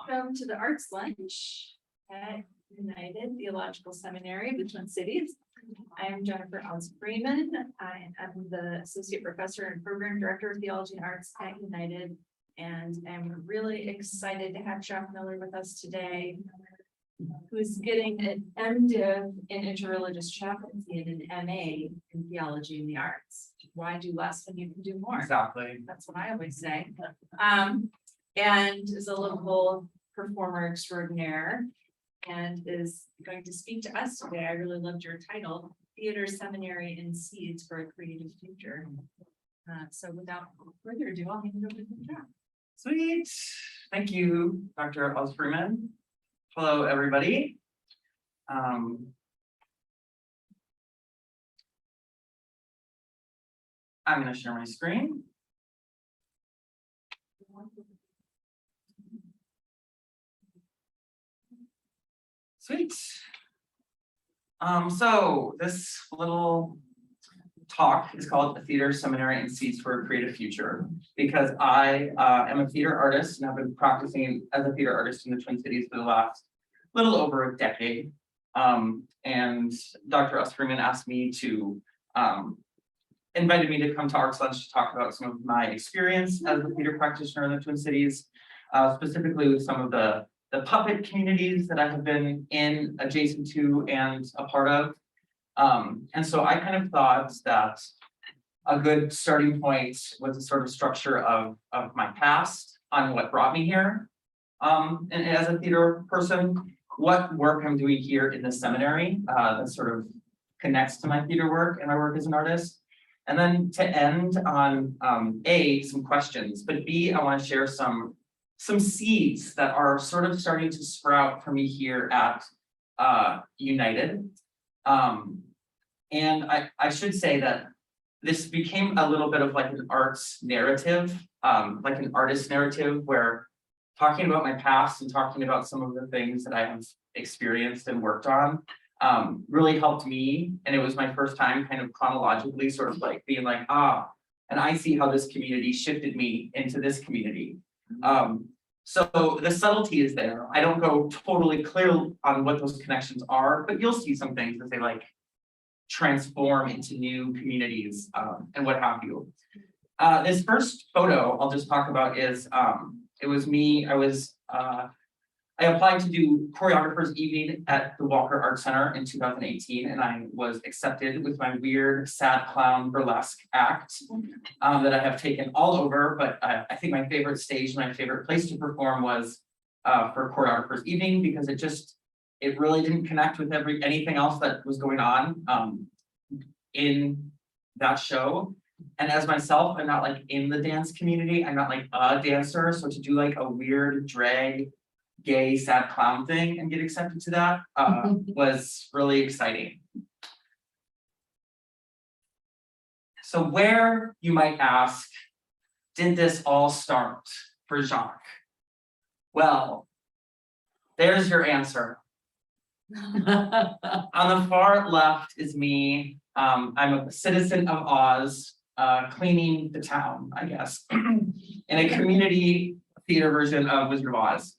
Welcome to the Arts Lunch at United Theological Seminary of the Twin Cities. I am Jennifer Freeman. I am the Associate Professor and Program Director of Theology and Arts at United, and I'm really excited to have Jeff Miller with us today, who's getting an MDiv in Interreligious Chaplaincy and an MA in Theology and the Arts. Why do less when you can do more? Exactly. That's what I always say. And is a local performer extraordinaire and is going to speak to us today. I really loved your title, Theater, Seminary, and Seeds for a Creative Future. So without further ado, I'll hand it over to Jeff. Sweet. Thank you, Dr. Freeman. Hello, everybody. I'm going to share my screen. Sweet. So this little talk is called "A Theater, Seminary, and Seeds for a Creative Future" because I am a theater artist and have been practicing as a theater artist in the Twin Cities for the last little over a decade. And Dr. Freeman asked me to invited me to come to Arts Lunch to talk about some of my experience as a theater practitioner in the Twin Cities, specifically with some of the puppet communities that I have been in, adjacent to, and a part of. And so I kind of thought that a good starting point was a sort of structure of my past on what brought me here. And as a theater person, what work I'm doing here in the seminary that sort of connects to my theater work and my work as an artist. And then to end on A, some questions, but B, I want to share some seeds that are sort of starting to sprout for me here at United. And I should say that this became a little bit of like an arts narrative, like an artist narrative, where talking about my past and talking about some of the things that I have experienced and worked on really helped me. And it was my first time kind of chronologically sort of like being like, and I see how this community shifted me into this community. So the subtlety is there. I don't go totally clear on what those connections are, but you'll see some things as they like transform into new communities and what have you. This first photo I'll just talk about is, it was me. I applied to do choreographer's evening at the Walker Art Center in 2018, and I was accepted with my weird, sad clown burlesque act that I have taken all over. But I think my favorite stage, my favorite place to perform was for choreographer's evening, because it really didn't connect with anything else that was going on in that show. And as myself, I'm not like in the dance community. I'm not like a dancer. So to do like a weird drag gay sad clown thing and get accepted to that was really exciting. So where, you might ask, did this all start for Jacques? Well, there's your answer. On the far left is me. I'm a citizen of Oz, cleaning the town, I guess, in a community theater version of Wizard of Oz.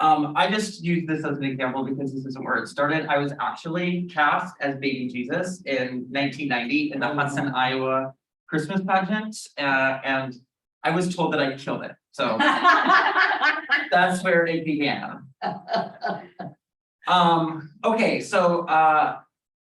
I just use this as an example because this isn't where it started. I was actually cast as Baby Jesus in 1990 in the Hudson, Iowa Christmas pageant, and I was told that I killed it. So that's where it began. Okay, so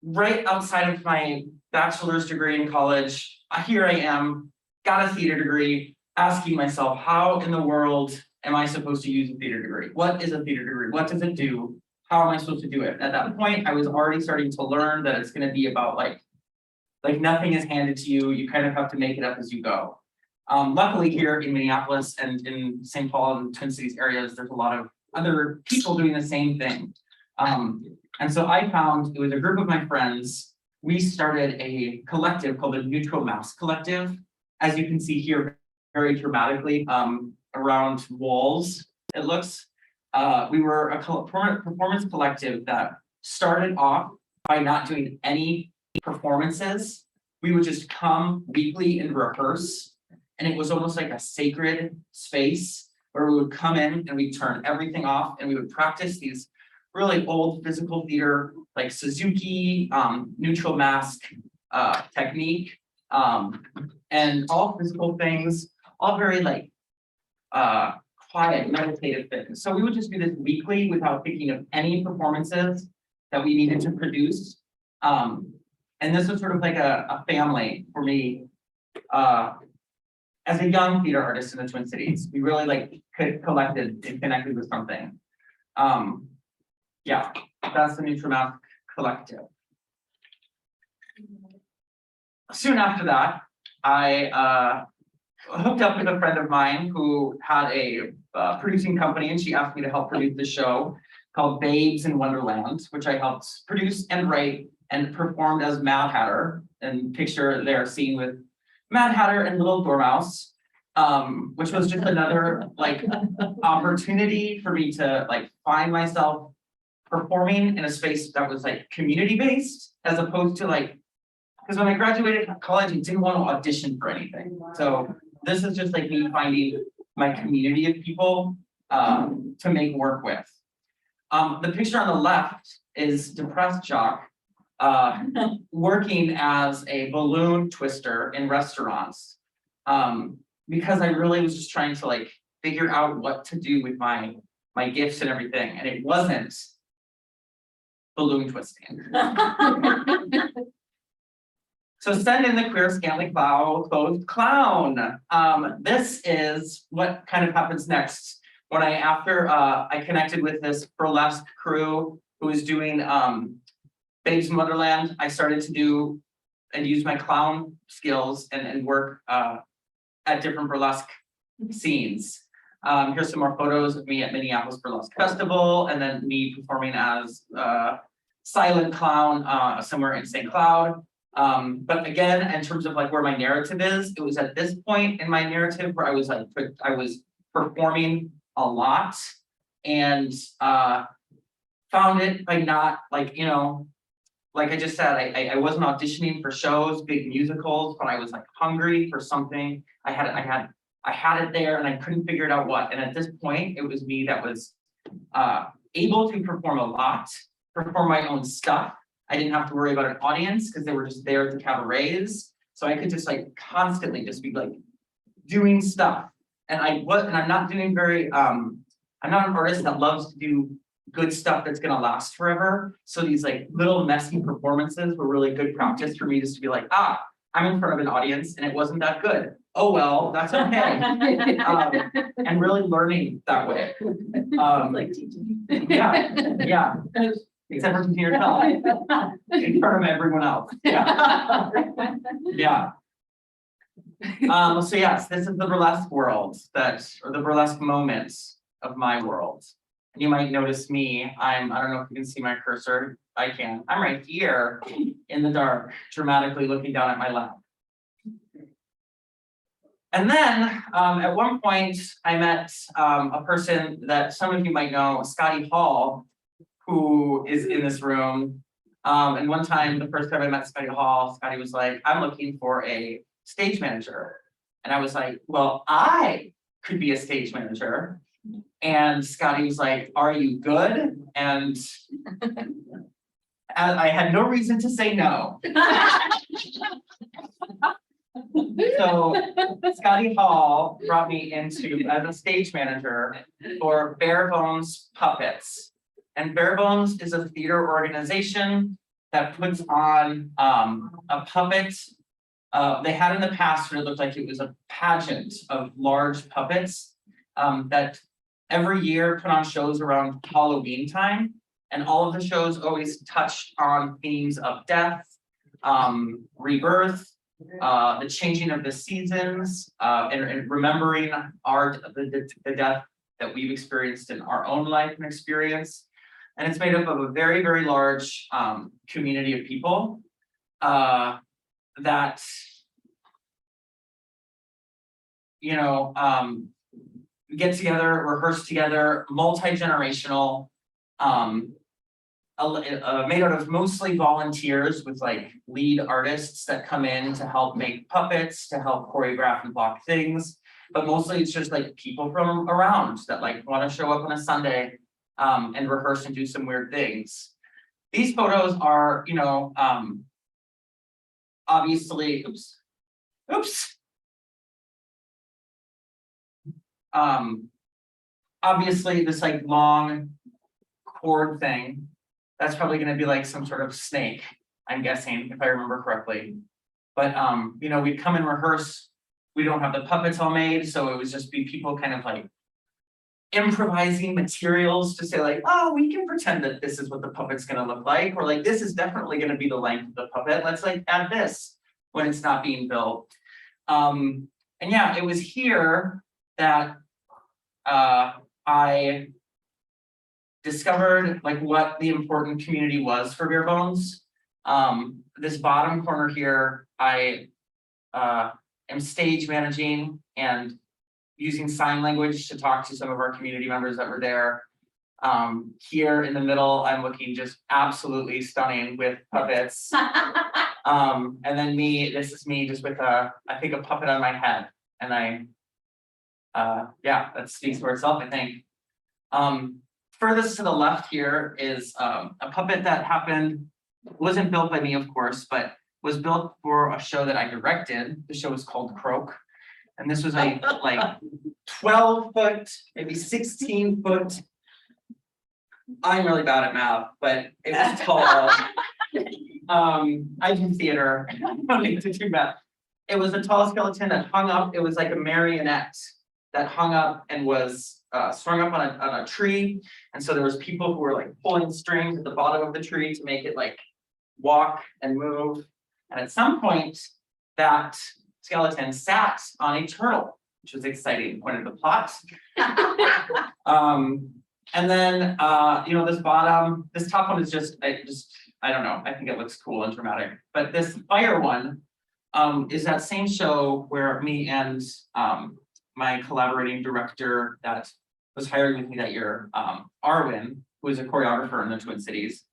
right outside of my bachelor's degree in college, here I am, got a theater degree, asking myself, how in the world am I supposed to use a theater degree? What is a theater degree? What does it do? How am I supposed to do it? At that point, I was already starting to learn that it's going to be about like nothing is handed to you. You kind of have to make it up as you go. Luckily here in Minneapolis and in St. Paul and Twin Cities areas, there's a lot of other people doing the same thing. And so I found it was a group of my friends. We started a collective called the Neutral Mouse Collective. As you can see here, very dramatically, around walls, it looks. We were a performance collective that started off by not doing any performances. We would just come weekly and rehearse, and it was almost like a sacred space where we would come in and we'd turn everything off and we would practice these really old physical theater, like Suzuki, neutral mask, technique, and all physical things, all very like, quiet, meditative things. So we would just do this weekly without thinking of any performances that we needed to produce. And this was sort of like a family for me. As a young theater artist in the Twin Cities, we really like collected and connected with something. Yeah, that's the Neutral Mask Collective. Soon after that, I hooked up with a friend of mine who had a producing company, and she asked me to help produce the show called Babes in Wonderland, which I helped produce and write and performed as Mad Hatter. And picture their scene with Mad Hatter and Little Dormouse, which was just another like opportunity for me to like find myself performing in a space that was like community based, as opposed to like, because when I graduated college, I didn't want to audition for anything. So this is just like me finding my community of people to make work with. The picture on the left is Depressed Jock working as a balloon twister in restaurants, because I really was just trying to like figure out what to do with my gifts and everything, and it wasn't balloon twisting. So send in the queer scantily clothed clown. This is what kind of happens next when after I connected with this burlesque crew who was doing Babes in Wonderland. I started to do and use my clown skills and work at different burlesque scenes. Here's some more photos of me at Minneapolis Burlesque Festival, and then me performing as silent clown somewhere in St. Cloud. But again, in terms of like where my narrative is, it was at this point in my narrative where I was like, I was performing a lot, and found it by not like, you know, like I just said, I wasn't auditioning for shows, big musicals, but I was like hungry for something. I had it there and I couldn't figure it out what. And at this point, it was me that was able to perform a lot, perform my own stuff. I didn't have to worry about an audience because they were just there at the cabarets. So I could just like constantly just be like doing stuff. And I'm not doing very, I'm not an artist that loves to do good stuff that's gonna last forever. So these like little messy performances were really good practice for me just to be like, I'm in front of an audience and it wasn't that good. Oh, well, that's okay. And really learning that way. Like teaching. Yeah. Except for teaching yourself in front of everyone else. Yeah. Yeah. So yes, this is the burlesque world or the burlesque moments of my world. You might notice me, I don't know if you can see my cursor. I can. I'm right here in the dark, dramatically looking down at my lap. And then at one point, I met a person that some of you might know, Scotty Hall, who is in this room. And one time, the first time I met Scotty Hall, Scotty was like, I'm looking for a stage manager. And I was like, well, I could be a stage manager. And Scotty was like, are you good? And I had no reason to say no. So Scotty Hall brought me into as a stage manager for Bare Bones Puppets. And Bare Bones is a theater organization that puts on a puppet. They had in the past what it looked like it was a pageant of large puppets that every year put on shows around Halloween time. And all of the shows always touched on themes of death, rebirth, the changing of the seasons, and remembering the death that we've experienced in our own life and experience. And it's made up of a very, very large community of people that, you know, get together, rehearse together, multi-generational, made out of mostly volunteers with like lead artists that come in to help make puppets, to help choreograph and block things. but mostly it's just like people from around that like want to show up on a Sunday and rehearse and do some weird things. These photos are, you know, obviously, oops. Obviously this like long cord thing, that's probably gonna be like some sort of snake, I'm guessing, if I remember correctly. But you know, we'd come and rehearse, we don't have the puppets all made, so it would just be people kind of like improvising materials to say like, oh, we can pretend that this is what the puppet's gonna look like, or like this is definitely gonna be the length of the puppet. Let's like add this when it's not being built. And yeah, it was here that I discovered like what the important community was for Bare Bones. This bottom corner here, I am stage managing and using sign language to talk to some of our community members that were there. Here in the middle, I'm looking just absolutely stunning with puppets. And then this is me just with I think a puppet on my head. And yeah, that speaks for itself, I think. Furthest to the left here is a puppet that wasn't built by me, of course, but was built for a show that I directed. The show was called Croak. And this was a like 12-foot, maybe 16-foot. I'm really bad at math, but it was tall. I do theater. I don't need to do math. It was a tall skeleton that hung up. It was like a marionette that hung up and was strung up on a tree. And so there was people who were like pulling strings at the bottom of the tree to make it like walk and move. And at some point, that skeleton sat on a turtle, which was exciting point of the plot. And then you know, this top one is just I don't know, I think it looks cool and dramatic. But this fire one is that same show where me and my collaborating director that was hired with me that year, Arwen, who is a choreographer in the Twin Cities.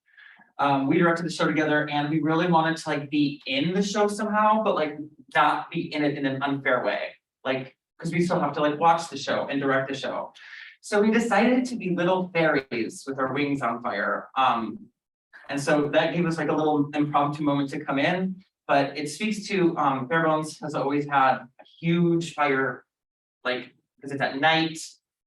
We directed the show together, and we really wanted to like be in the show somehow, but like not be in it in an unfair way, like because we still have to like watch the show and direct the show. So we decided to be little fairies with our wings on fire. And so that gave us like a little impromptu moment to come in, but it speaks to Bare Bones has always had a huge fire, like because it's at night,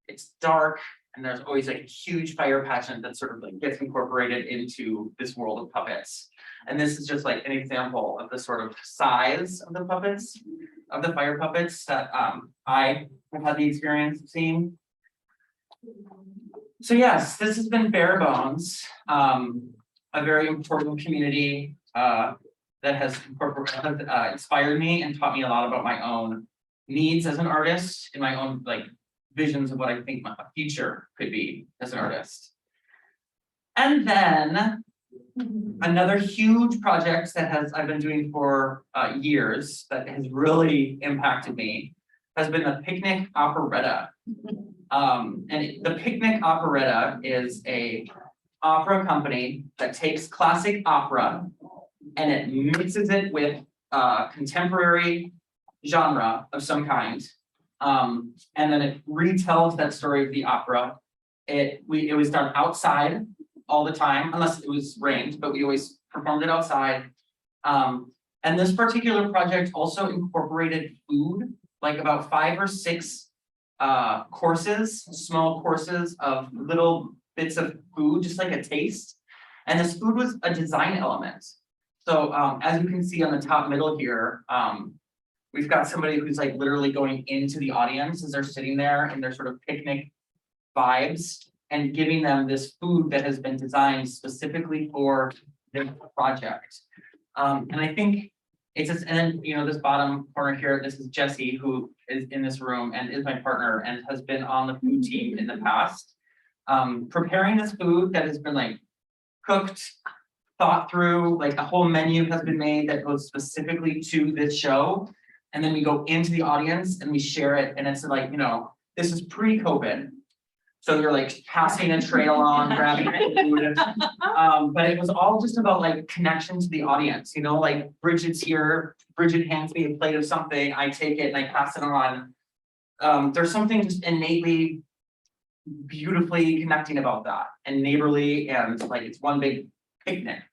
it's dark, and there's always like a huge fire pageant that sort of like gets incorporated into this world of puppets. And this is just like an example of the sort of size of the puppets, of the fire puppets that I have had the experience of seeing. So yes, this has been Bare Bones, a very important community that has inspired me and taught me a lot about my own needs as an artist and my own like visions of what I think my future could be as an artist. And then another huge project that I've been doing for years that has really impacted me has been the Picnic Operetta. And the Picnic Operetta is a opera company that takes classic opera and it mixes it with contemporary genre of some kind. And then it retells that story of the opera. It was done outside all the time, unless it was rained, but we always performed it outside. And this particular project also incorporated food, like about 5 or 6 courses, small courses of little bits of food, just like a taste. And this food was a design element. So as you can see on the top middle here, we've got somebody who's like literally going into the audience as they're sitting there in their sort of picnic vibes and giving them this food that has been designed specifically for this project. And I think it's just, and then, you know, this bottom corner here, this is Jessie, who is in this room and is my partner and has been on the food team in the past. Preparing this food that has been like cooked, thought through, like a whole menu has been made that goes specifically to this show. And then we go into the audience and we share it. And it's like, you know, this is pre-COVID. So you're like passing a trail on, grabbing food. But it was all just about like connection to the audience, you know, like Bridget's here, Bridget hands me a plate of something, I take it and I pass it on. there's something just innately beautifully connecting about that, and neighborly, and like it's one big picnic.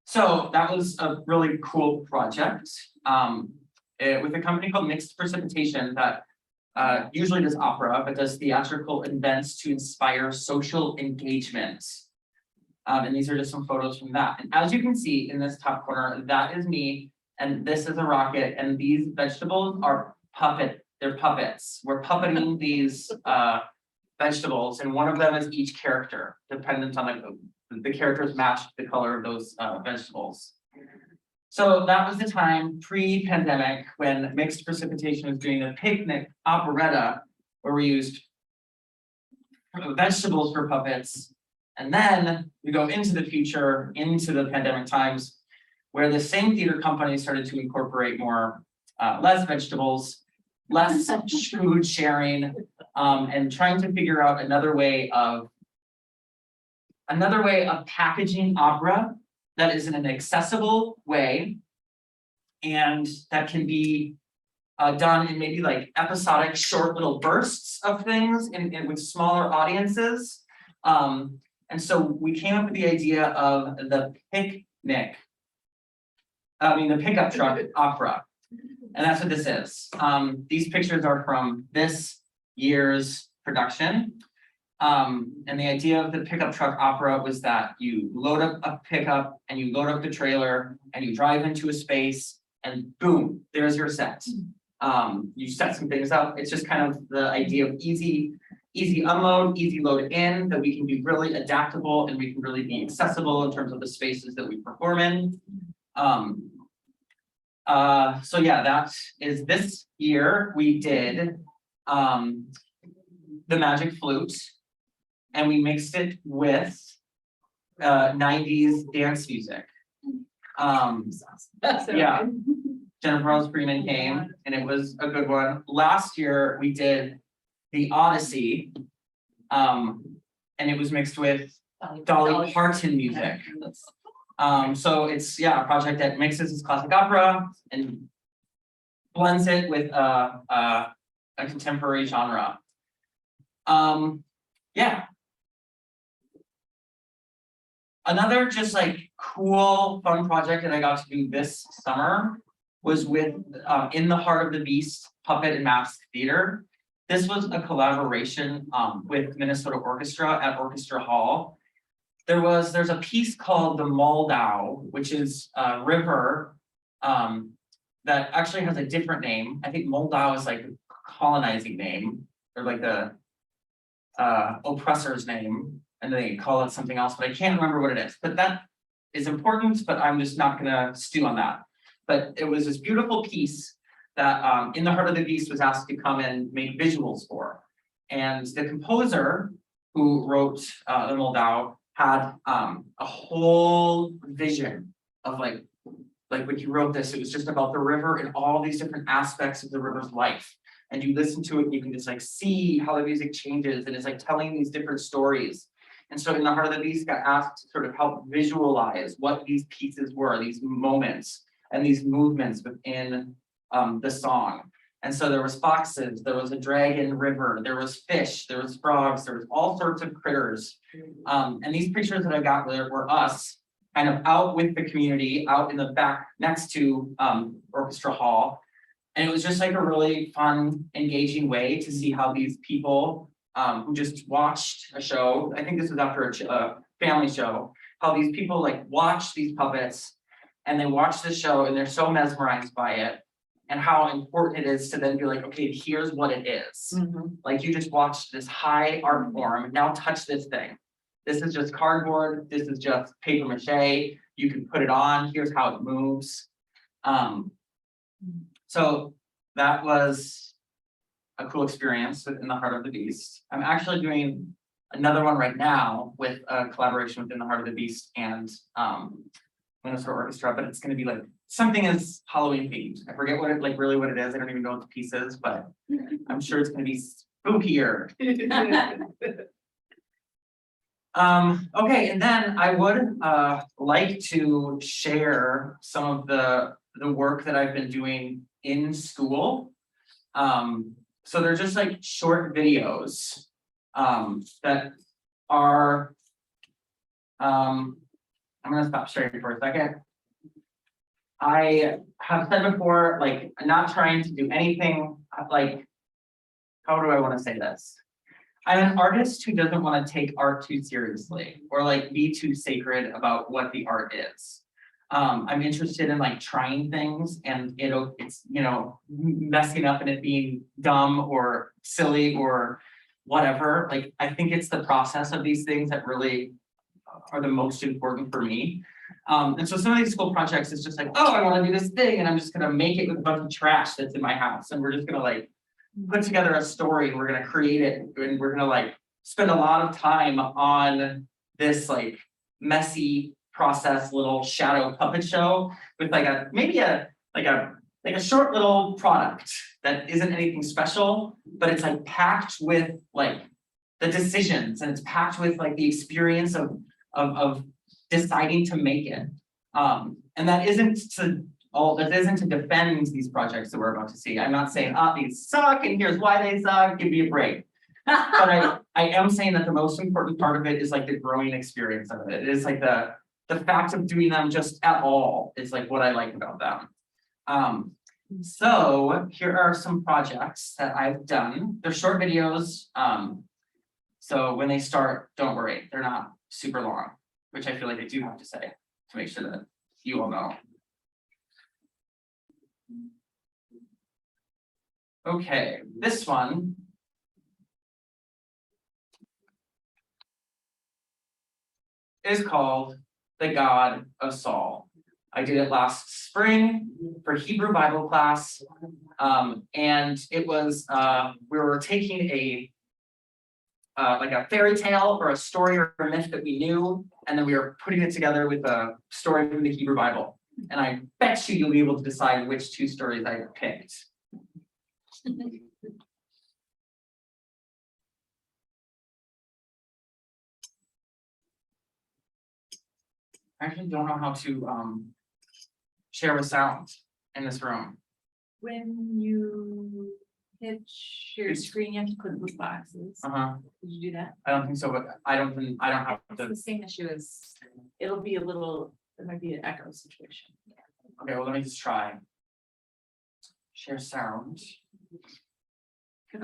So that was a really cool project with a company called Mixed Precipitation that usually does opera, but does theatrical events to inspire social engagement. And these are just some photos from that. And as you can see in this top corner, that is me, and this is a rocket, and these vegetables are they're puppets. We're puppeting these vegetables, and one of them is each character, dependent on the characters match the color of those vegetables. So that was the time pre-pandemic when Mixed Precipitation was doing a picnic operetta where we used vegetables for puppets. And then we go into the future, into the pandemic times, where the same theater company started to incorporate more, less vegetables, less food sharing, and trying to figure out another way of packaging opera that is in an accessible way, and that can be done in maybe like episodic, short little bursts of things, and with smaller audiences. And so we came up with the idea of the pickup truck opera. And that's what this is. These pictures are from this year's production. And the idea of the pickup truck opera was that you load up a pickup and you load up the trailer and you drive into a space and boom, there's your set. You set some things up. It's just kind of the idea of easy unload, easy load in, that we can be really adaptable and we can really be accessible in terms of the spaces that we perform in. So yeah, that is this year we did the magic flute, and we mixed it with 90s dance music. Yeah, Jennifer Freeman came, and it was a good one. Last year we did the Odyssey, and it was mixed with Dolly Parton music. So it's a project that mixes this classic opera and blends it with a contemporary genre. Another just like cool, fun project that I got to do this summer was with In the Heart of the Beast Puppet and Mask Theater. This was a collaboration with Minnesota Orchestra at Orchestra Hall. There's a piece called the Moldau, which is a river that actually has a different name. I think Moldau is like a colonizing name, or like the oppressor's name, and they call it something else, but I can't remember what it is. But that is important, but I'm just not gonna stew on that. But it was this beautiful piece that In the Heart of the Beast was asked to come and make visuals for. And the composer who wrote the Moldau had a whole vision of like when he wrote this, it was just about the river and all these different aspects of the river's life. And you listen to it and you can just like see how the music changes, and it's like telling these different stories. And so In the Heart of the Beast got asked to sort of help visualize what these pieces were, these moments and these movements within the song. And so there was foxes, there was a dragon river, there was fish, there was frogs, there was all sorts of critters. And these pictures that I got were us kind of out with the community, out in the back next to Orchestra Hall. And it was just like a really fun, engaging way to see how these people who just watched a show, I think this was after a family show, how these people like watch these puppets and they watch the show and they're so mesmerized by it, and how important it is to then be like, okay, here's what it is. Like you just watched this high art form, now touch this thing. This is just cardboard, this is just paper mache, you can put it on, here's how it moves. So that was a cool experience within the Heart of the Beast. I'm actually doing another one right now with a collaboration within the Heart of the Beast and Minnesota Orchestra, but it's going to be like something as Halloween themed. I forget what it really what it is. I don't even know what the piece is, but I'm sure it's going to be spookier. Okay, and then I would like to share some of the work that I've been doing in school. so they're just like short videos that are I'm gonna stop sharing for a second. I have said before, like, I'm not trying to do anything like, how do I want to say this? I'm an artist who doesn't want to take art too seriously or like be too sacred about what the art is. I'm interested in like trying things and it's, you know, messing up and it being dumb or silly or whatever. Like, I think it's the process of these things that really are the most important for me. And so some of these school projects is just like, oh, I want to do this thing and I'm just gonna make it with a bunch of trash that's in my house. And we're just gonna like put together a story and we're gonna create it and we're gonna like spend a lot of time on this like messy process little shadow puppet show with like a maybe a short little product that isn't anything special, but it's like packed with like the decisions and it's packed with like the experience of deciding to make it. And that isn't to defend these projects that we're about to see. I'm not saying, these suck and here's why they suck, give me a break. But I am saying that the most important part of it is like the growing experience of it. It is like the fact of doing them just at all is like what I like about them. So here are some projects that I've done. They're short videos. So when they start, don't worry, they're not super long, which I feel like I do have to say to make sure that you all know. Okay, this one is called The God of Saul. I did it last spring for Hebrew Bible class. And it was, we were taking like a fairy tale or a story or a myth that we knew, and then we were putting it together with a story from the Hebrew Bible. And I bet you'll be able to decide which two stories I picked. I actually don't know how to share with sound in this room. When you hit share screen, you have to click those boxes. Did you do that? I don't think so, but I don't have It's to. the same issue as, it'll be a little, there might be an echo situation. Okay, well, let me just try. Share sound.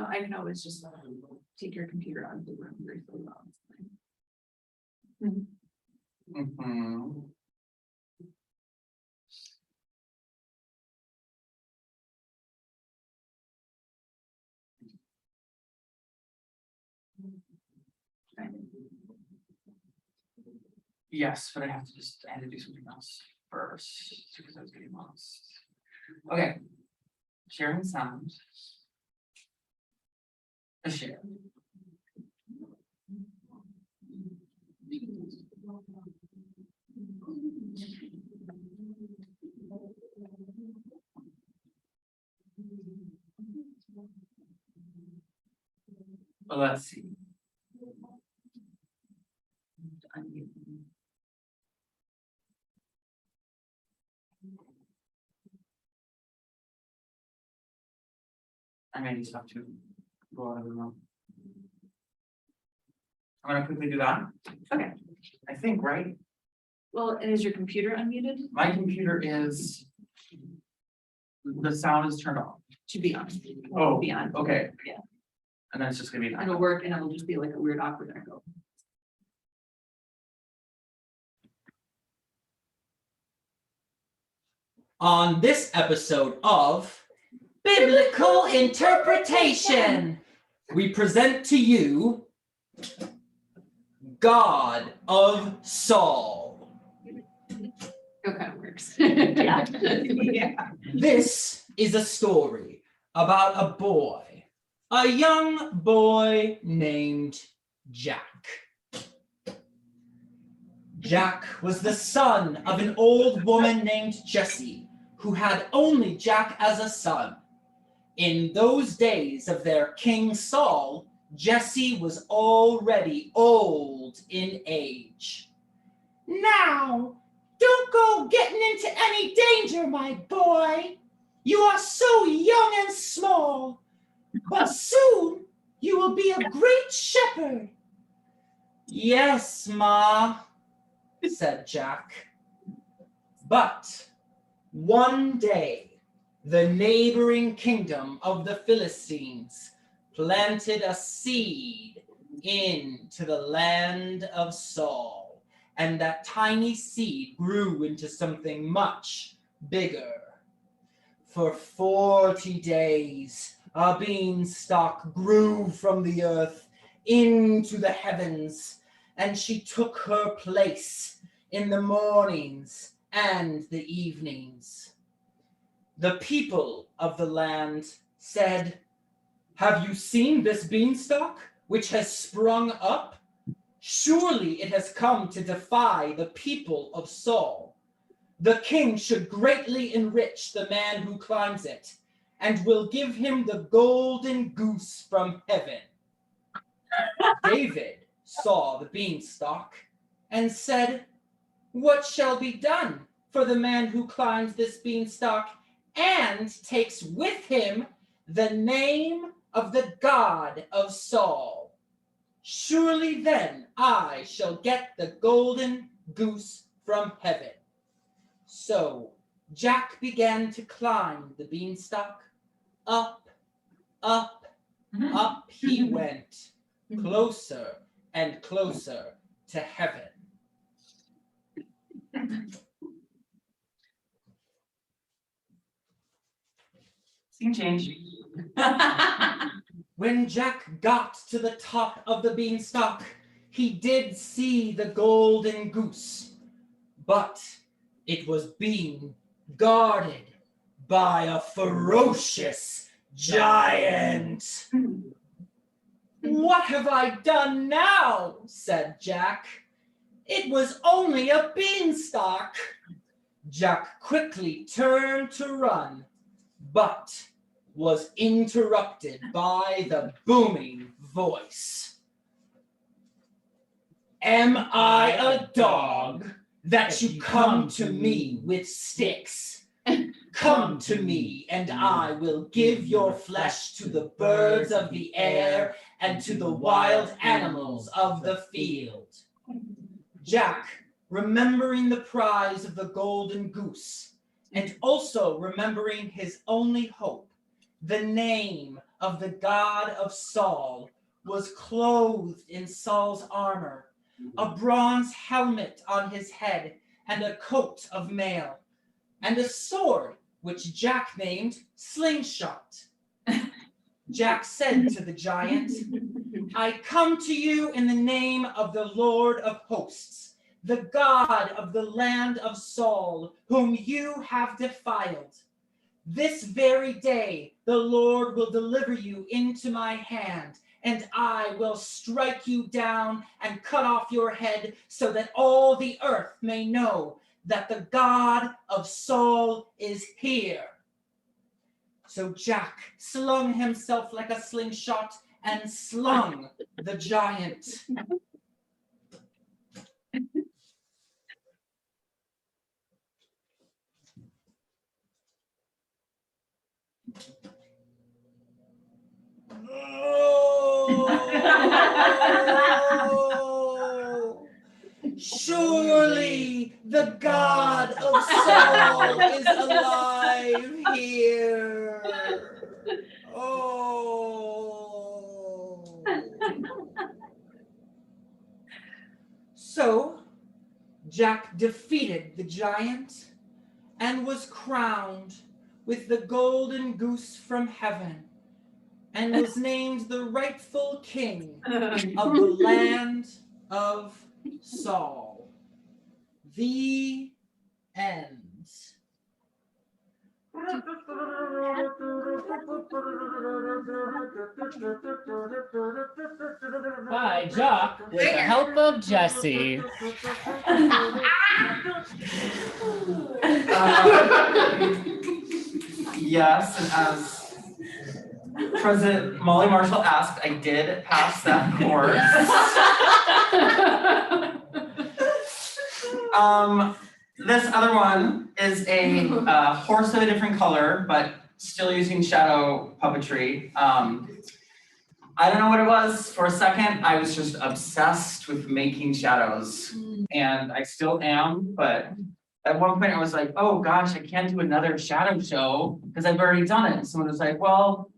I can always just take your computer out of the room briefly. Yes, but I had to do something else first because I was getting lost. Okay, sharing sound. Share. Well, let's see. I may just have to go out of the room. I'm gonna quickly do that. Okay. I think, right? Well, and is your computer unmuted? My computer is. The sound is turned off. Should be on. Oh, Be on. okay. Yeah. And then it's just gonna be. It'll work and it'll just be like a weird awkward echo. On this episode of Biblical Interpretation, we present to you God of Saul. It kind of works. Yeah. This is a story about a young boy named Jack. Jack was the son of an old woman named Jessie, who had only Jack as a son. In those days of their King Saul, Jessie was already old in age. Now, don't go getting into any danger, my boy. You are so young and small. but soon you will be a great shepherd. Yes, Ma, said Jack. But one day, the neighboring kingdom of the Philistines planted a seed into the land of Saul, and that tiny seed grew into something much bigger. For 40 days, a beanstalk grew from the earth into the heavens, and she took her place in the mornings and the evenings. The people of the land said, "Have you seen this beanstalk which has sprung up? Surely it has come to defy the people of Saul. The king should greatly enrich the man who climbs it, and will give him the golden goose from heaven." David saw the beanstalk and said, "What shall be done for the man who climbs this beanstalk and takes with him the name of the God of Saul? Surely then I shall get the golden goose from heaven." So Jack began to climb the beanstalk. Up, up, up he went, closer and closer to heaven. Scene change. When Jack got to the top of the beanstalk, he did see the golden goose, but it was being guarded by a ferocious giant. "What have I done now?" said Jack. "It was only a beanstalk." Jack quickly turned to run, but was interrupted by the booming voice. "Am I a dog that you come to me with sticks? Come to me, and I will give your flesh to the birds of the air and to the wild animals of the field." Jack, remembering the prize of the golden goose, and also remembering his only hope, the name of the God of Saul, was clothed in Saul's armor, a bronze helmet on his head, and a coat of mail, and a sword which Jack named Slingshot. Jack said to the giant, "I come to you in the name of the Lord of hosts, the God of the land of Saul, whom you have defiled. This very day the Lord will deliver you into my hand, and I will strike you down and cut off your head, so that all the earth may know that the God of Saul is here." So Jack slung himself like a slingshot and slung the giant. Oh, surely the God of Saul is alive here. Oh. So Jack defeated the giant and was crowned with the golden goose from heaven, and was named the rightful king of the land of Saul. The end. By Jock, with the help of Jesse. Yes, and as President Molly Marshall asked, I did pass that course. This other one is a horse of a different color, but still using shadow puppetry. I don't know what it was. For a second, I was just obsessed with making shadows. And I still am, but at one point I was like, oh gosh, I can't do another shadow show because I've already done it. And someone was like, well,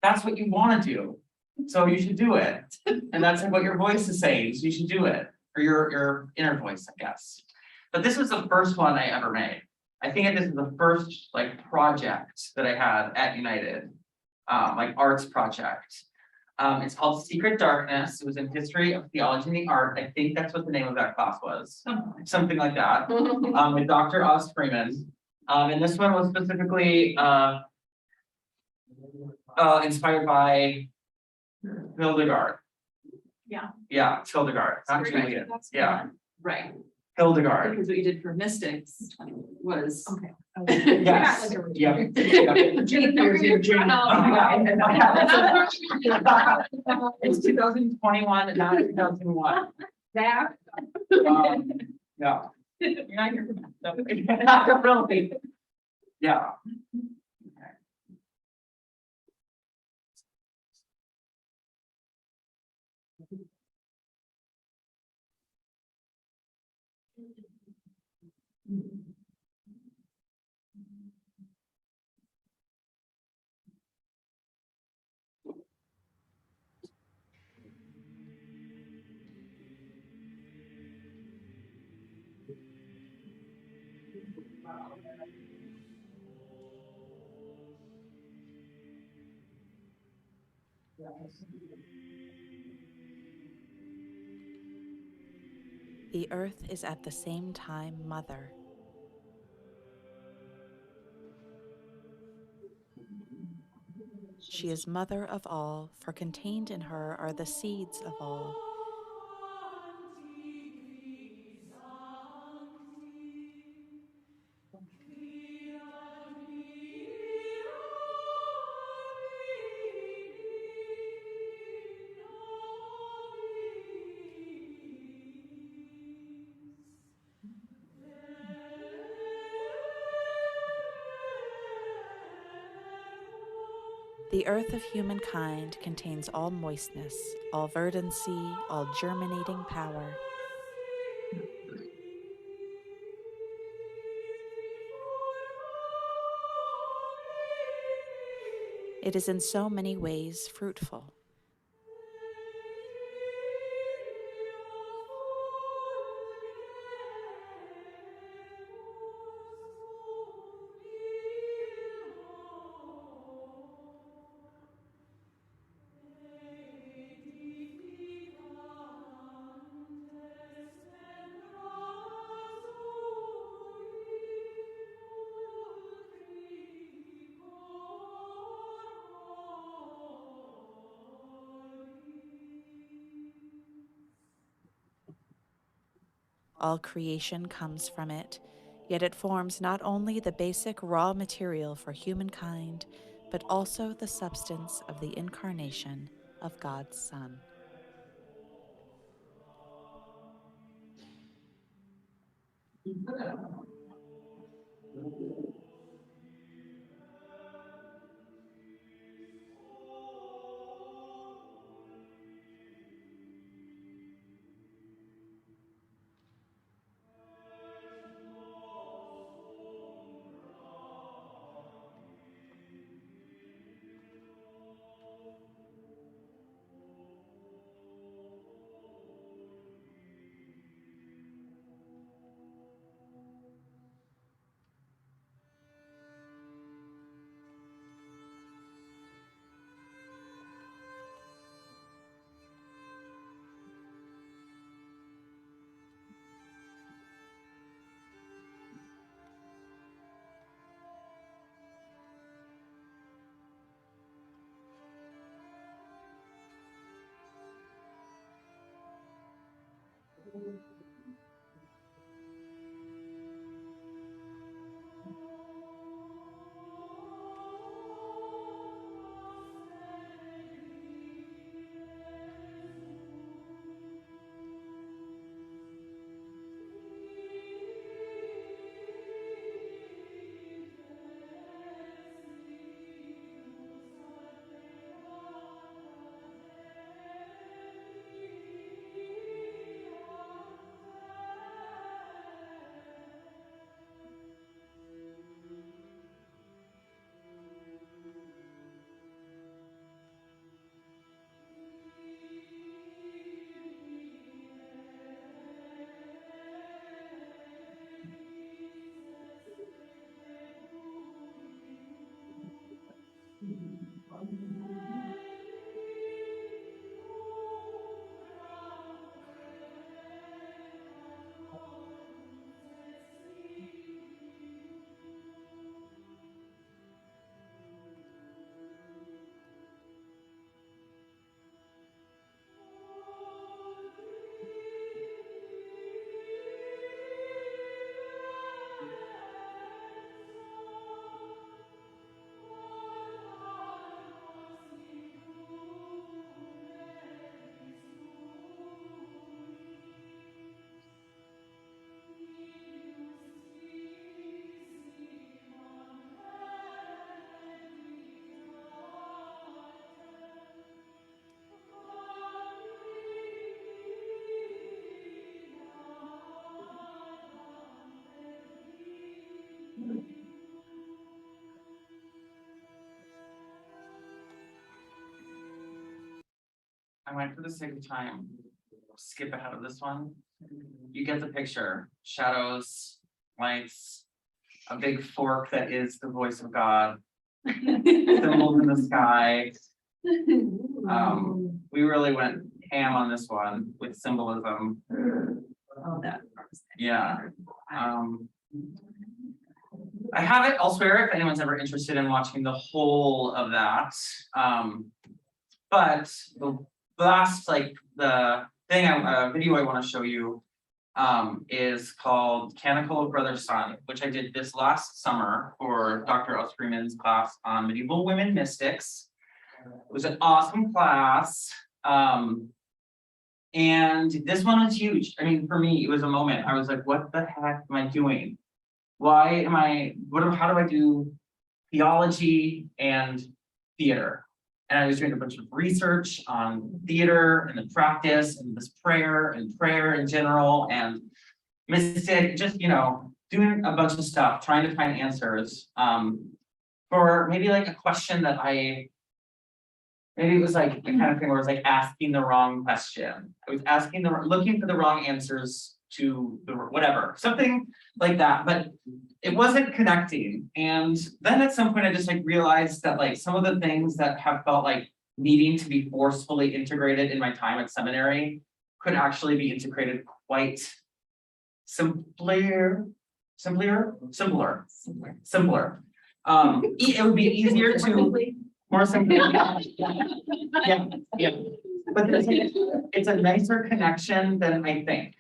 that's what you want to do. So you should do it. And that's like what your voice is saying. So you should do it. Or your inner voice, I guess. But this was the first one I ever made. I think this is the first like project that I had at United, like arts project. It's called Secret Darkness. It was in History of Theology and the Art. I think that's what the name of that class was. Something like that. With Dr. Oz Freeman. And this one was specifically inspired by Hildegard. Yeah. Yeah, it's Hildegard. Not Juliet. Yeah, Right, Hildegard. because what you did for mystics was. Okay. Yes. Yeah. It's 2021, not 2001. That. Yeah. You're not here for that. Not really. Yeah. The earth is at the same time mother. She is mother of all, for contained in her are the seeds of all. The earth of humankind contains all moistness, all verdancy, all germinating power. It is in so many ways fruitful. All creation comes from it, yet it forms not only the basic raw material for humankind, but also the substance of the incarnation of God's Son. I might, for the sake of time, skip ahead of this one. You get the picture. Shadows, lights, a big fork that is the voice of God, symbols in the sky. We really went ham on this one with symbolism. Oh, that. Yeah. I have it elsewhere if anyone's ever interested in watching the whole of that. But the last, like, the thing, video I want to show you is called Canticle of Brother Sun, which I did this last summer for Dr. Oz Freeman's class on medieval women mystics. It was an awesome class. And this one was huge. I mean, for me, it was a moment. I was like, what the heck am I doing? Why am I, how do I do theology and theater? And I was doing a bunch of research on theater and the practice and this prayer in general and mystic, just, you know, doing a bunch of stuff, trying to find answers for maybe like a question that maybe it was like the kind of thing where it was like asking the wrong question. I was looking for the wrong answers to the whatever, something like that, but it wasn't connecting. And then at some point I just like realized that like some of the things that have felt like needing to be forcefully integrated in my time at seminary could actually be integrated quite simpler. It would be easier to more simply. Yeah. But it's a nicer connection than I think.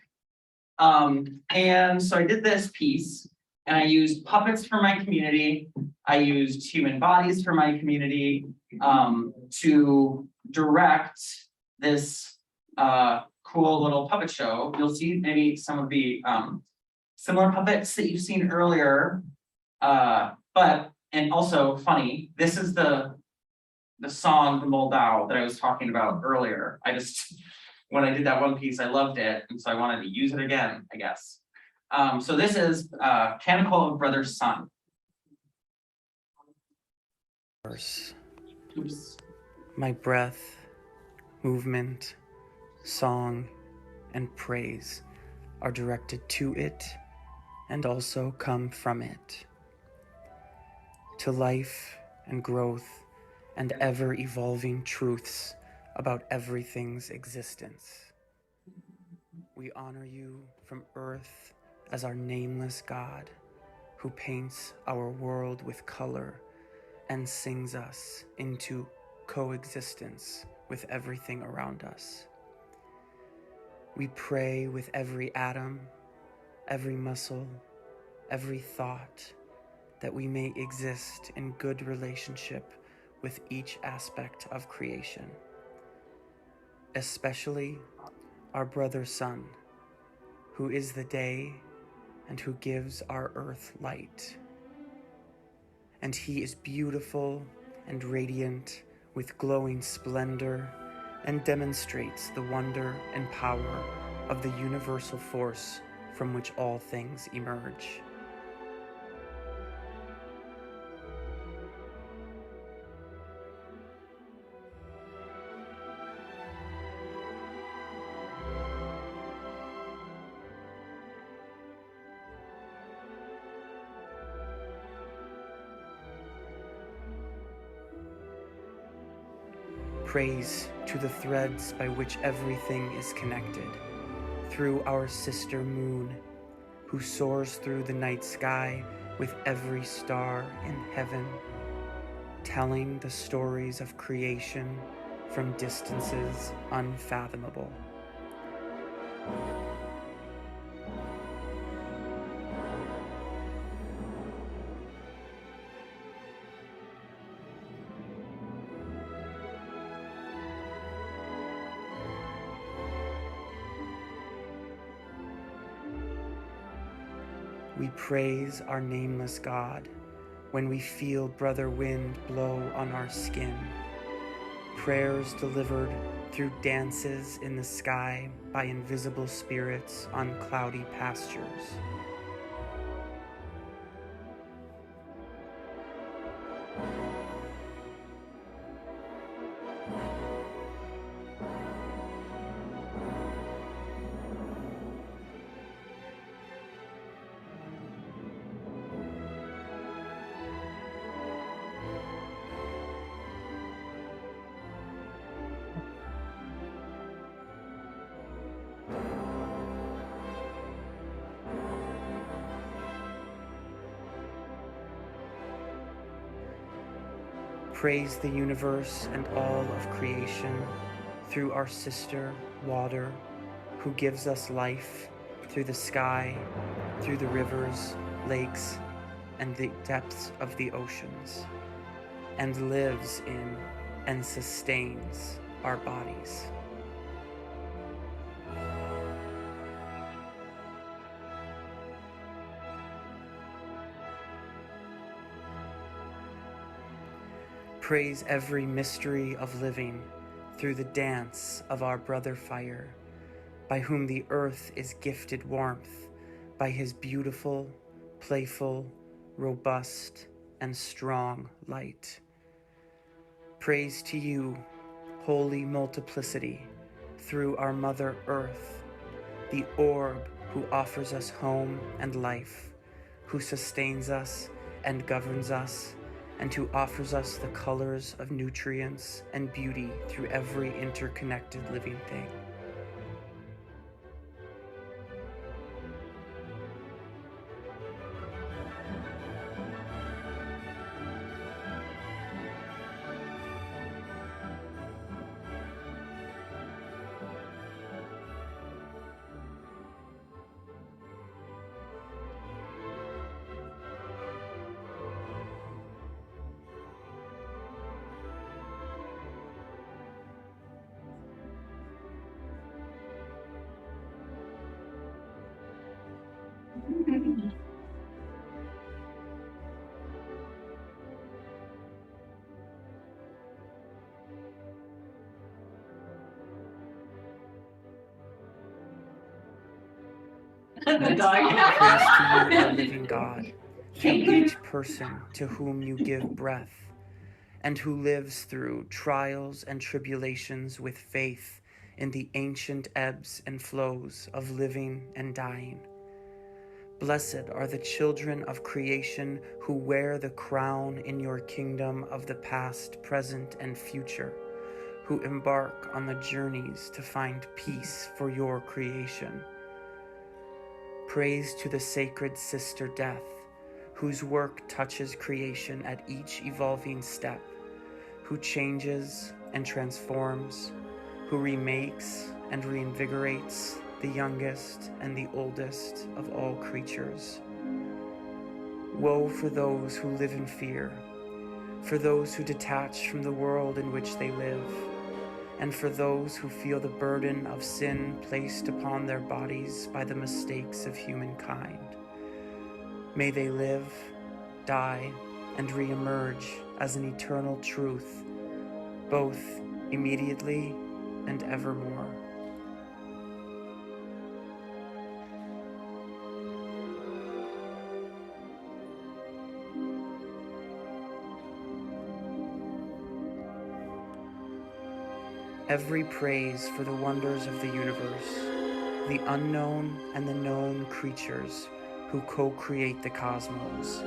And so I did this piece and I used puppets for my community. I used human bodies for my community to direct this cool little puppet show. You'll see maybe some of the similar puppets that you've seen earlier. And also funny, this is the song, the Moldau, that I was talking about earlier. When I did that one piece, I loved it. And so I wanted to use it again, I guess. So this is Canticle of Brother Sun. Oops. My breath, movement, song, and praise are directed to it and also come from it. To life and growth and ever-evolving truths about everything's existence. We honor you from earth as our nameless God, who paints our world with color and sings us into coexistence with everything around us. We pray with every atom, every muscle, every thought, that we may exist in good relationship with each aspect of creation, especially our brother sun, who is the day and who gives our earth light. And he is beautiful and radiant with glowing splendor and demonstrates the wonder and power of the universal force from which all things emerge. Praise to the threads by which everything is connected, through our sister moon, who soars through the night sky with every star in heaven, telling the stories of creation from distances unfathomable. We praise our nameless God when we feel brother wind blow on our skin, prayers delivered through dances in the sky by invisible spirits on cloudy pastures. Praise the universe and all of creation through our sister, water, who gives us life through the sky, through the rivers, lakes, and the depths of the oceans, and lives in and sustains our bodies. Praise every mystery of living through the dance of our brother fire, by whom the earth is gifted warmth, by his beautiful, playful, robust, and strong light. Praise to you, holy multiplicity, through our Mother Earth, the orb who offers us home and life, who sustains us and governs us, and who offers us the colors of nutrients and beauty through every interconnected living thing. The dog. Praise to you, our living God, through each person to whom you give breath, and who lives through trials and tribulations with faith in the ancient ebbs and flows of living and dying. Blessed are the children of creation who wear the crown in your kingdom of the past, present, and future, who embark on the journeys to find peace for your creation. Praise to the sacred sister Death, whose work touches creation at each evolving step, who changes and transforms, who remakes and reinvigorates the youngest and the oldest of all creatures. Woe for those who live in fear, for those who detach from the world in which they live, and for those who feel the burden of sin placed upon their bodies by the mistakes of humankind. May they live, die, and re-emerge as an eternal truth, both immediately and evermore. Every praise for the wonders of the universe, the unknown and the known creatures who co-create the cosmos.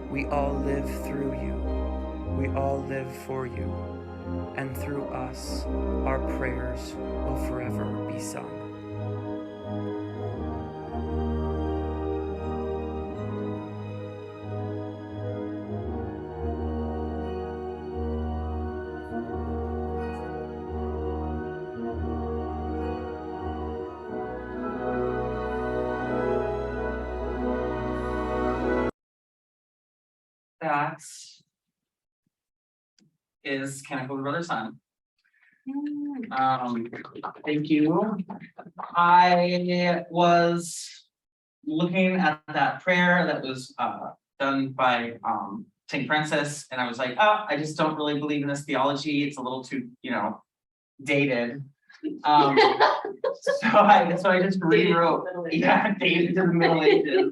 We all live through you, we all live for you, and through us, our prayers will forever be sung. That is Canticle of the Brother Sun. Thank you. I was looking at that prayer that was done by St. Francis, and I was like, oh, I just don't really believe in this theology. It's a little too, dated. So I just rewrote, yeah, dated to the Middle Ages.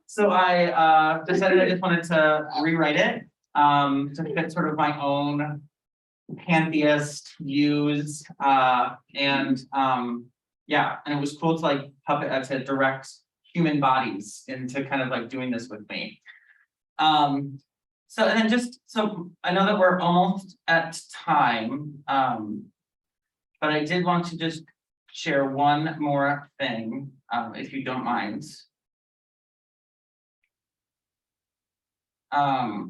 So I decided I just wanted to rewrite it to fit sort of my own pantheist views, and yeah, and it was cool to like to direct human bodies into kind of like doing this with me. So and then so I know that we're almost at time, but I did want to just share one more thing, if you don't mind. What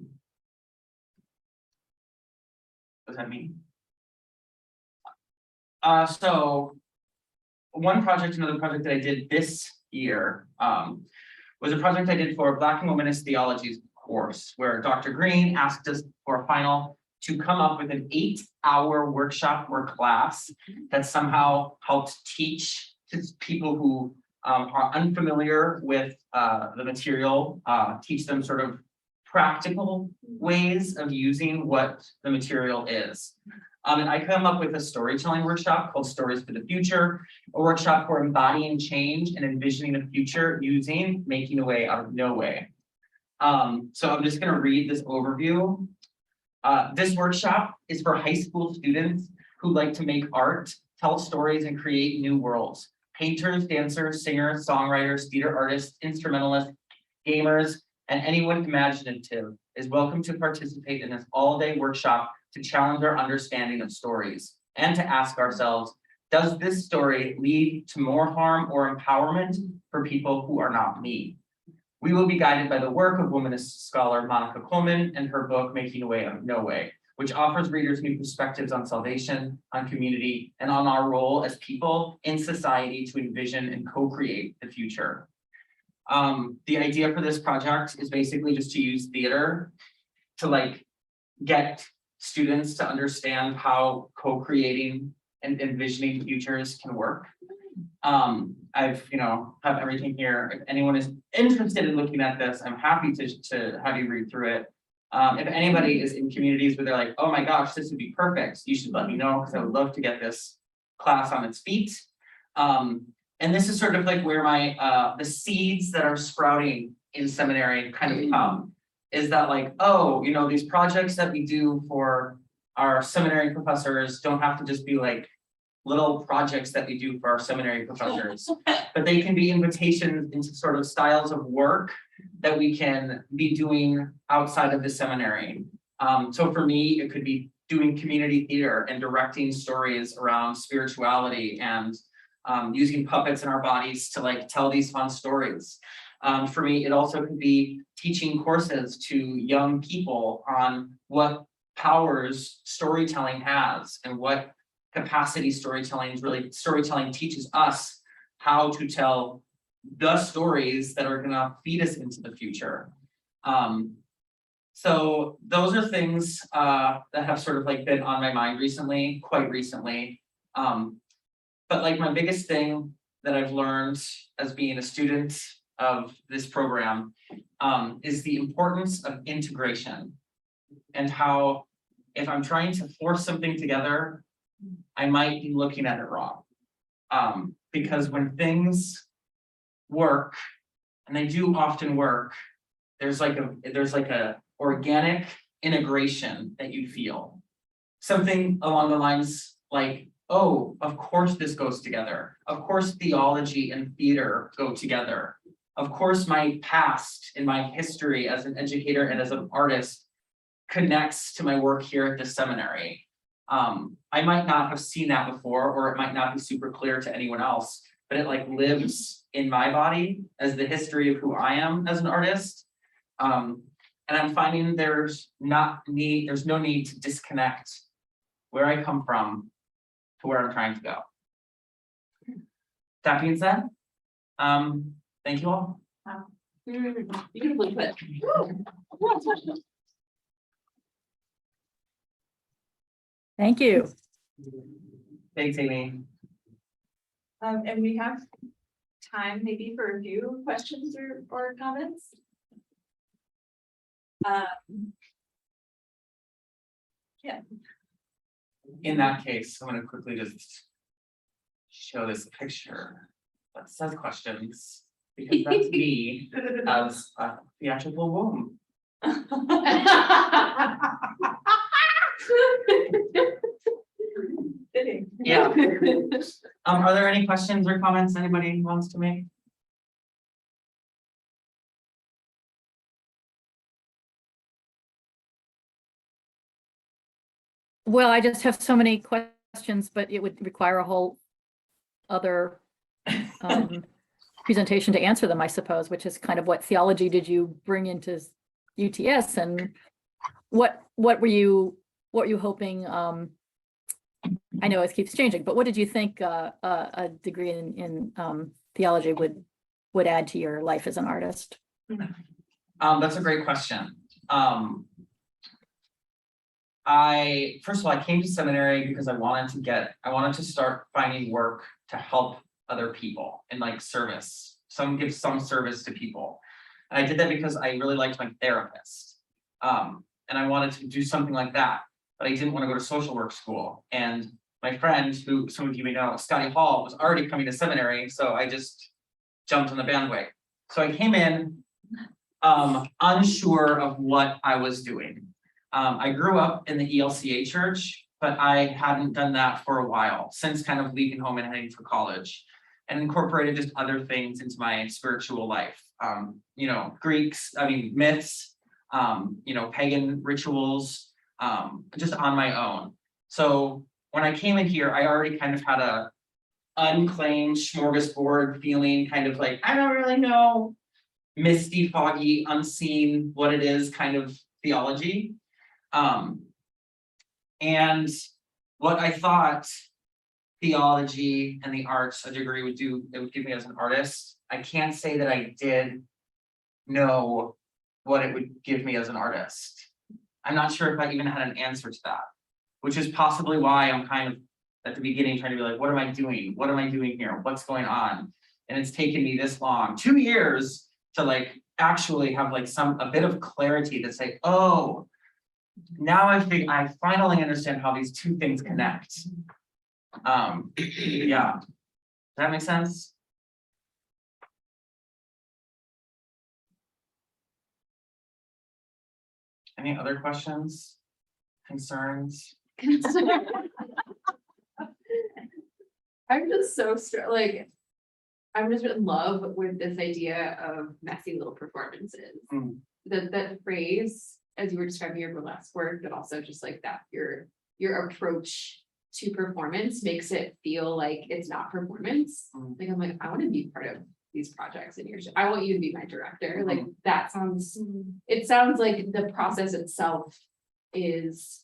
does that mean? So another project that I did this year, was a project I did for Black and Womanist Theology course, where Dr. Green asked us for a final to come up with an 8-hour workshop or class that somehow helped teach to people who are unfamiliar with the material, teach them sort of practical ways of using what the material is. And I come up with a storytelling workshop called Stories for the Future, a workshop for embodying change and envisioning the future using making a way out of no way. So I'm just going to read this overview. This workshop is for high school students who like to make art, tell stories, and create new worlds. Painters, dancers, singers, songwriters, theater artists, instrumentalists, gamers, and anyone imaginative is welcome to participate in this all-day workshop to challenge our understanding of stories and to ask ourselves, does this story lead to more harm or empowerment for people who are not me? We will be guided by the work of womanist scholar Monica Coleman and her book, Making a Way Out of No Way, which offers readers new perspectives on salvation, on community, and on our role as people in society to envision and co-create the future. The idea for this project is basically just to use theater to like get students to understand how co-creating and envisioning futures can work. I've, have everything here. If anyone is interested in looking at this, I'm happy to have you read through it. If anybody is in communities where they're like, oh my gosh, this would be perfect, you should let me know, because I would love to get this class on its feet. And this is sort of like where my the seeds that are sprouting in seminary kind of come, is that like, oh, these projects that we do for our seminary professors don't have to just be like little projects that we do for our seminary professors, but they can be invitations into sort of styles of work that we can be doing outside of the seminary. So for me, it could be doing community theater and directing stories around spirituality and using puppets in our bodies to like tell these fun stories. For me, it also could be teaching courses to young people on what powers storytelling has and what capacity storytelling teaches us how to tell the stories that are going to feed us into the future. So those are things that have sort of like been on my mind quite recently. But like my biggest thing that I've learned as being a student of this program is the importance of integration, and how if I'm trying to force something together, I might be looking at it wrong. Because when things work, and they do often work, there's like a organic integration that you feel. Something along the lines like, oh, of course this goes together. Of course theology and theater go together. Of course my past and my history as an educator and as an artist connects to my work here at the seminary. I might not have seen that before, or it might not be super clear to anyone else, but it like lives in my body as the history of who I am as an artist. And I'm finding there's no need to disconnect where I come from to where I'm trying to go. That being said, thank you all. Beautifully put. Thank you. Thanks, Amy. And we have time maybe for a few questions or comments. Yeah. In that case, I'm going to quickly just show this picture that says questions, because that's me as a theatrical womb. Yeah. Are there any questions or comments anybody wants to make? Well, I just have so many questions, but it would require a whole other presentation to answer them, I suppose, which is kind of what theology did you bring into UTS, and what were you hoping? I know it keeps changing, but what did you think a degree in theology would add to your life as an artist? That's a great question. First of all, I came to seminary because I wanted to start finding work to help other people in like service, give some service to people. And I did that because I really liked my therapist. And I wanted to do something like that, but I didn't want to go to social work school. And my friend, who some of you may know, Scotty Hall, was already coming to seminary, so I just jumped on the bandwagon. So I came in unsure of what I was doing. I grew up in the ELCA church, but I hadn't done that for a while, since kind of leaving home and heading for college, and incorporated just other things into my spiritual life. Myths, pagan rituals, just on my own. So when I came in here, I already kind of had a unclaimed smorgasbord feeling, kind of like, I don't really know, misty, foggy, unseen, what it is kind of theology. And what I thought theology and the arts, a degree would do, it would give me as an artist. I can't say that I did know what it would give me as an artist. I'm not sure if I even had an answer to that, which is possibly why I'm kind of at the beginning trying to be like, what am I doing? What am I doing here? What's going on? And it's taken me this long, 2 years, to like actually have like a bit of clarity to say, oh, now I finally understand how these two things connect. Yeah. Does that make sense? Any other questions? Concerns? I'm just so I'm just in love with this idea of messy little performances. That phrase, as you were describing your burlesque work, but also just like that, your approach to performance makes it feel like it's not performance. Like I'm like, I want to be part of these projects in your show. I want you to be my director. Like that sounds, it sounds like the process itself is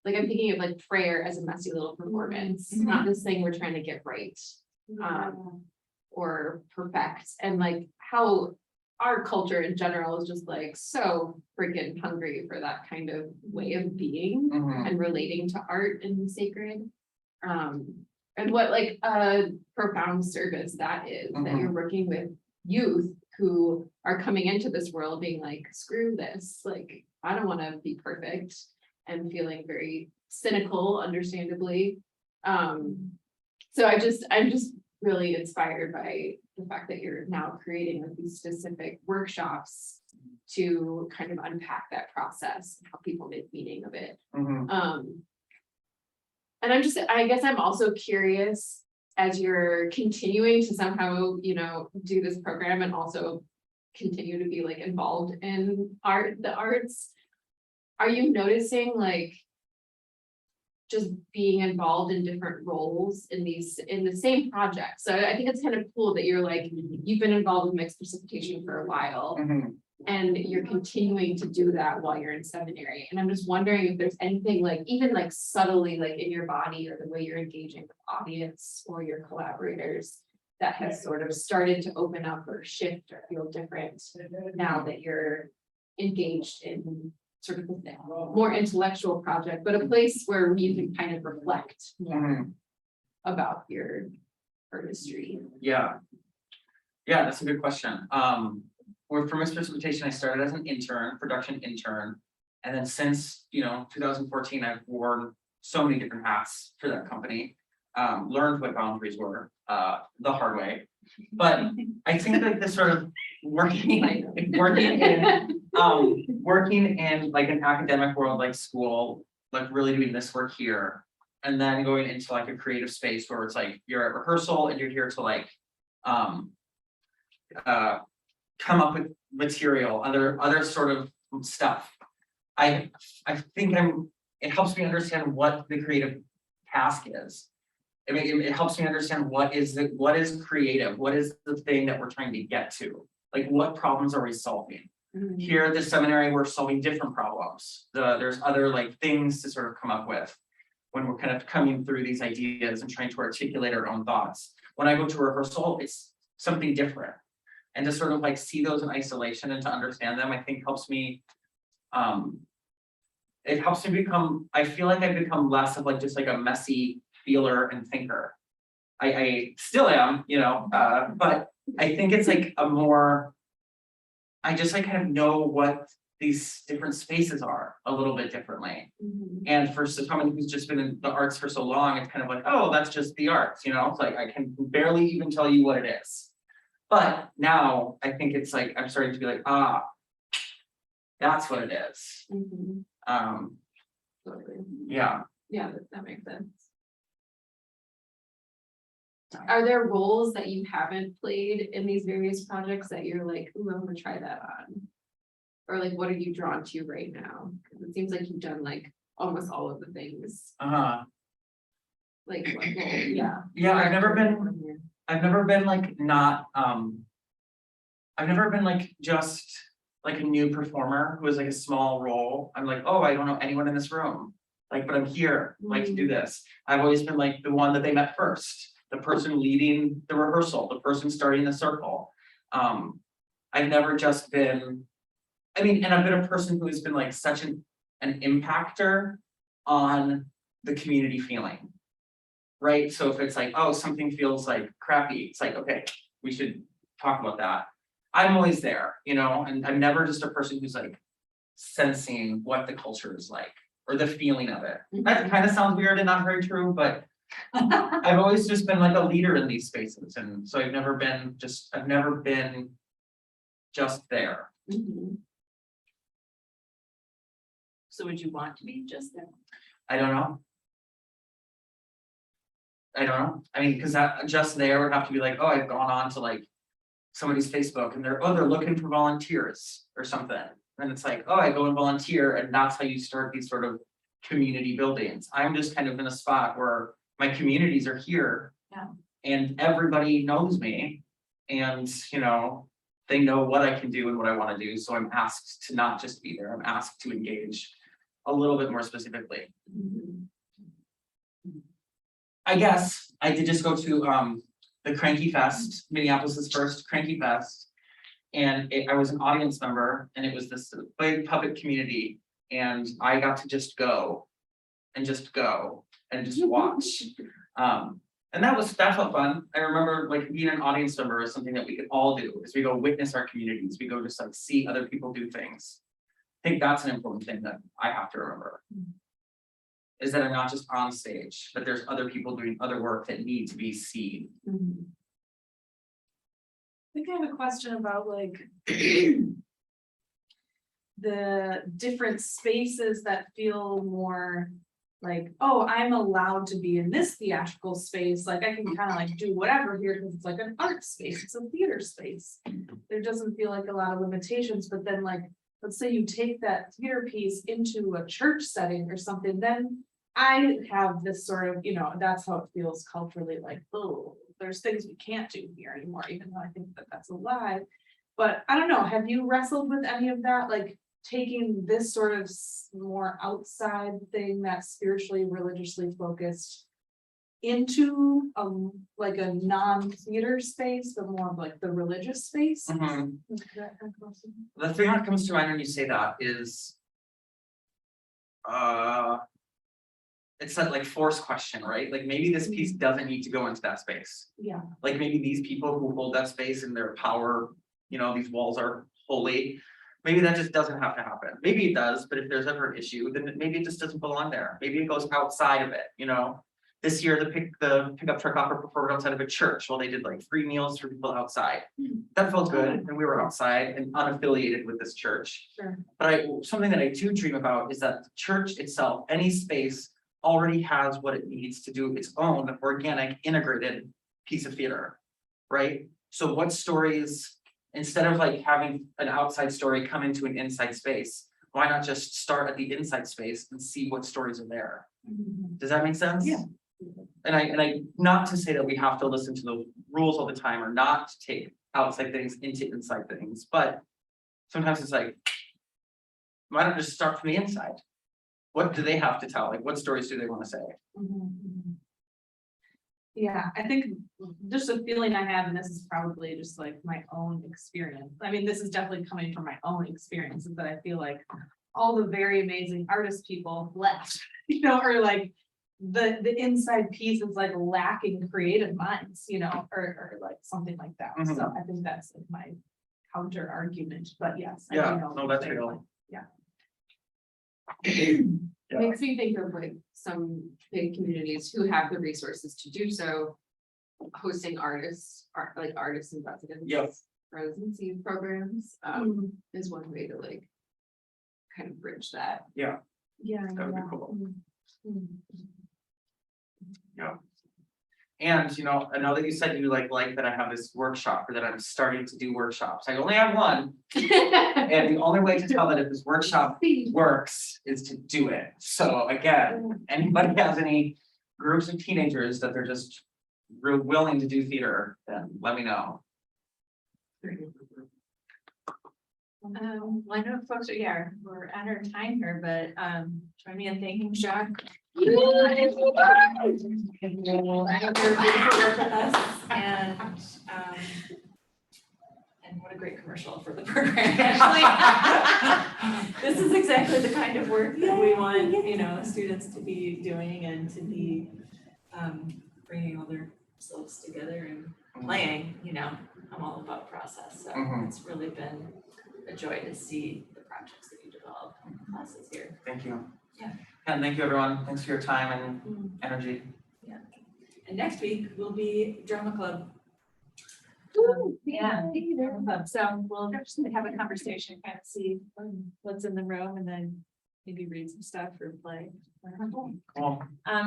like, I'm thinking of like prayer as a messy little performance, not this thing we're trying to get right or perfect. And like how our culture in general is just like so freaking hungry for that kind of way of being and relating to art and sacred. And what like a profound service that is, that you're working with youth who are coming into this world being like, screw this, like, I don't want to be perfect, and feeling very cynical, understandably. So I'm just really inspired by the fact that you're now creating like these specific workshops to kind of unpack that process, how people make meaning of it. And I guess I'm also curious, as you're continuing to somehow, do this program and also continue to be like involved in the arts, are you noticing like just being involved in different roles in the same project? So I think it's kind of cool that you're like, you've been involved with mixed precipitation for a while, and you're continuing to do that while you're in seminary. And I'm just wondering if there's anything like, even like subtly, like in your body or the way you're engaging with audience or your collaborators, that has sort of started to open up or shift or feel different now that you're engaged in sort of a more intellectual project, but a place where you can kind of reflect more about your artistry. Yeah, that's a good question. For Mixed Precipitation, I started as an intern, production intern, and then since 2014, I've worn so many different hats for that company. learned what boundaries were, the hard way. But I think that this sort of working in like an academic world like school, like really doing this work here, and then going into like a creative space where it's like you're at rehearsal and you're here to like come up with material, other sort of stuff. I think it helps me understand what the creative task is. I mean, it helps me understand what is creative, what is the thing that we're trying to get to, like what problems are we solving? Here at the seminary, we're solving different problems. There's other like things to sort of come up with when we're kind of coming through these ideas and trying to articulate our own thoughts. When I go to rehearsal, it's something different. And to sort of like see those in isolation and to understand them, I think helps me, it helps me become, I feel like I've become less of like just like a messy feeler and thinker. I still am, you know, but I think it's like a more, I just like kind of know what these different spaces are a little bit differently. And for someone who's just been in the arts for so long, it's kind of like, oh, that's just the arts, you know, it's like I can barely even tell you what it is. But now I think it's like I'm starting to be like, that's what it is. Yeah. Yeah, that makes sense. Are there roles that you haven't played in these various projects that you're like, ooh, I'm gonna try that on? Or like, what are you drawn to right now? Because it seems like you've done like almost all of the things. Like, what role? Yeah. Yeah, I've never been like not, I've never been like just like a new performer who was like a small role. I'm like, oh, I don't know anyone in this room. Like, but I'm here, like to do this. I've always been like the one that they met first, the person leading the rehearsal, the person starting the circle. I've never just been, I mean, and I've been a person who has been like such an impactor on the community feeling. Right, so if it's like, oh, something feels like crappy, it's like, okay, we should talk about that. I'm always there, you know, and I'm never just a person who's like sensing what the culture is like or the feeling of it. That kind of sounds weird and not very true, but I've always just been like a leader in these spaces, and so I've never been just there. So would you want to be just there? I don't know. I mean, because that just there would have to be like, oh, I've gone on to like somebody's Facebook and they're looking for volunteers or something. And it's like, oh, I go and volunteer, and that's how you start these sort of community buildings. I'm just kind of in a spot where my communities are here. Yeah. And everybody knows me, and you know, they know what I can do and what I want to do. So I'm asked to not just be there, I'm asked to engage a little bit more specifically. I guess I did just go to the Cranky Fest, Minneapolis's first Cranky Fest, and I was an audience member, and it was this big public community, and I got to just go and just watch. And that felt fun. I remember like being an audience member is something that we could all do, is we go witness our communities, we go just like see other people do things. I think that's an important thing that I have to remember. Is that I'm not just on stage, but there's other people doing other work that need to be seen. I think I have a question about like the different spaces that feel more like, oh, I'm allowed to be in this theatrical space. Like I can kind of like do whatever here because it's like an art space, it's a theater space. There doesn't feel like a lot of limitations, but then like, let's say you take that theater piece into a church setting or something, then I have this sort of, you know, that's how it feels culturally, like, oh, there's things we can't do here anymore, even though I think that that's a lie. But I don't know, have you wrestled with any of that, like taking this sort of more outside thing that's spiritually, religiously focused into like a non-theater space, but more of like the religious space? The thing that comes to mind when you say that is it's that like force question, right? Like maybe this piece doesn't need to go into that space. Yeah. Like maybe these people who hold that space in their power, you know, these walls are holy. Maybe that just doesn't have to happen. Maybe it does, but if there's ever an issue, then maybe it just doesn't belong there. Maybe it goes outside of it, you know? This year, the pickup truck offer performed outside of a church while they did like free meals for people outside. That felt good, and we were outside and unaffiliated with this church. Sure. But something that I do dream about is that the church itself, any space, already has what it needs to do its own organic, integrated piece of theater, right? So what stories, instead of like having an outside story come into an inside space, why not just start at the inside space and see what stories are there? Does that make sense? Yeah. And I, not to say that we have to listen to the rules all the time or not to take outside things into inside things, but sometimes it's like, why not just start from the inside? What do they have to tell? Like, what stories do they want to say? Yeah, I think just a feeling I have, and this is probably just like my own experience. I mean, this is definitely coming from my own experience, is that I feel like all the very amazing artist people left, or like the inside piece is like lacking creative minds, or like something like that. So I think that's like my counter argument, but yes. I do Yeah, know no, what that's you're saying. real. It makes me think of like some big communities who have the resources to do so. Hosting artists, like artists in residence. Yep. Residency programs, is one way to like. Kind of bridge that. Yeah. That would be cool. Mhm. And I know that you said you like that I have this workshop or that I'm starting to do workshops. I only have one. And the only way to tell that if this workshop works is to do it. So again, anybody has any groups of teenagers that they're just real willing to do theater, then let me know. Well, I know folks we're at our time here, but join me in thanking Jacques. And what a great commercial for the program, actually. This is exactly the kind of work that we want, students to be doing and to be bringing all their selves together and playing, I'm all about process, so it's really been a joy to see the projects that you develop in the classes here. Thank you. Yeah. And thank you, everyone. Thanks for your time and energy. And next week will be drama club. Drama club. So we'll just have a conversation, kind of see what's in the room, and then maybe read some stuff or play. Cool.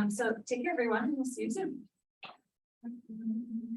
So take care, everyone, and we'll see you soon.